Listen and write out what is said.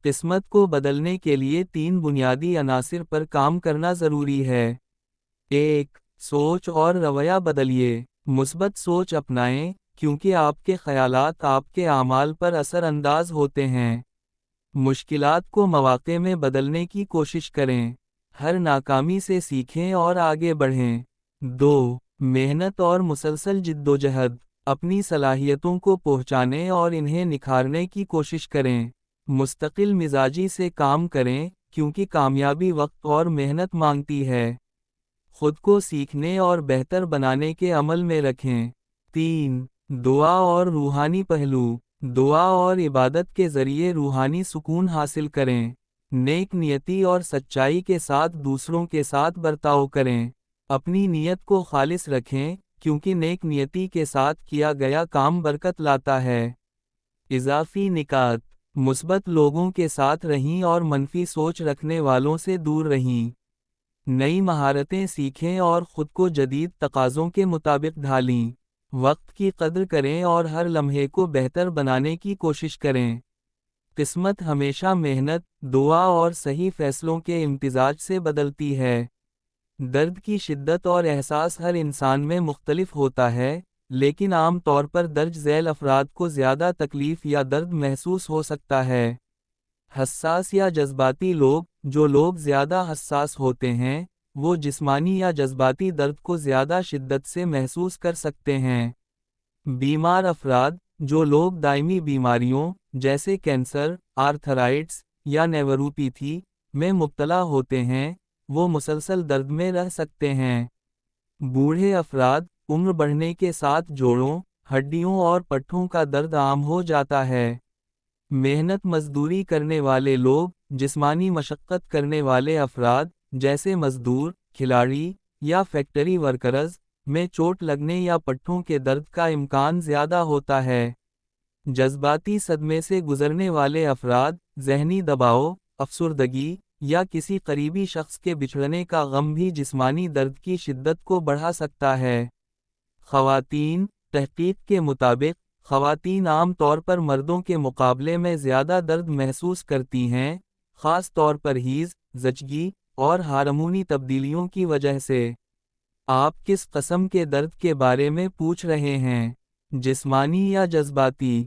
قسمت کو بدلنے کے لیے 3 بنیادی عناصر پر کام کرنا ضروری ہے۔ 1. سوچ اور رویہ بدلیے۔ مثبت سوچ اپنائیں، کیونکہ آپ کے خیالات آپ کے اعمال پر اثر انداز ہوتے ہیں۔ مشکلات کو مواقع میں بدلنے کی کوشش کریں۔ ہر ناکامی سے سیکھیں اور آگے بڑھیں۔ 2. محنت اور مسلسل جدوجہد۔ اپنی صلاحیتوں کو پہچانیں اور انہیں نکھارنے کی کوشش کریں۔ مستقل مزاجی سے کام کریں، کیونکہ کامیابی وقت اور محنت مانگتی ہے۔ خود کو سیکھنے اور بہتر بنانے کے عمل میں رکھیں۔ 3. دعا اور روحانی پہلو۔ دعا اور عبادت کے ذریعے روحانی سکون حاصل کریں۔ نیک نیتی اور سچائی کے ساتھ دوسروں کے ساتھ برتاؤ کریں۔ اپنی نیت کو خالص رکھیں، کیونکہ نیک نیتی کے ساتھ کیا گیا کام برکت لاتا ہے۔ اضافی نکات۔ مثبت لوگوں کے ساتھ رہیں اور منفی سوچ رکھنے والوں سے دور رہیں۔ نئی مہارتیں سیکھیں اور خود کو جدید تقاضوں کے مطابق ڈھالیں۔ وقت کی قدر کریں اور ہر لمحے کو بہتر بنانے کی کوشش کریں۔ قسمت ہمیشہ محنت، دعا اور صحیح فیصلوں کے امتزاج سے بدلتی ہے۔ درد کی شدت اور احساس ہر انسان میں مختلف ہوتا ہے، لیکن عام طور پر درج ذیل افراد کو زیادہ تکلیف یا درد محسوس ہو سکتا ہے۔ حساس یا جذباتی لوگ، جو لوگ زیادہ حساس ہوتے ہیں، وہ جسمانی یا جذباتی درد کو زیادہ شدت سے محسوس کر سکتے ہیں۔ بیمار افراد، جو لوگ دائمی بیماریوں، جیسے کینسر، آرتھرائٹس، یا نیوروپیتھی، میں مبتلا ہوتے ہیں، وہ مسلسل درد میں رہ سکتے ہیں۔ بوڑھے افراد، عمر بڑھنے کے ساتھ جوڑوں، ہڈیوں اور پٹھوں کا درد عام ہو جاتا ہے۔ محنت مزدوری کرنے والے لوگ، جسمانی مشقت کرنے والے افراد، جیسے مزدور، کھلاڑی، یا فیکٹری ورکرز، میں چوٹ لگنے یا پٹھوں کے درد کا امکان زیادہ ہوتا ہے۔ جذباتی صدمے سے گزرنے والے افراد، ذہنی دباؤ، افسردگی، یا کسی قریبی شخص کے بچھڑنے کا غم بھی جسمانی درد کی شدت کو بڑھا سکتا ہے۔ خواتین، تحقیق کے مطابق، خواتین عام طور پر مردوں کے مقابلے میں زیادہ درد محسوس کرتی ہیں، خاص طور پر حیض، زچگی، اور ہارمونی تبدیلیوں کی وجہ سے۔ آپ کس قسم کے درد کے بارے میں پوچھ رہے ہیں؟ جسمانی یا جذباتی؟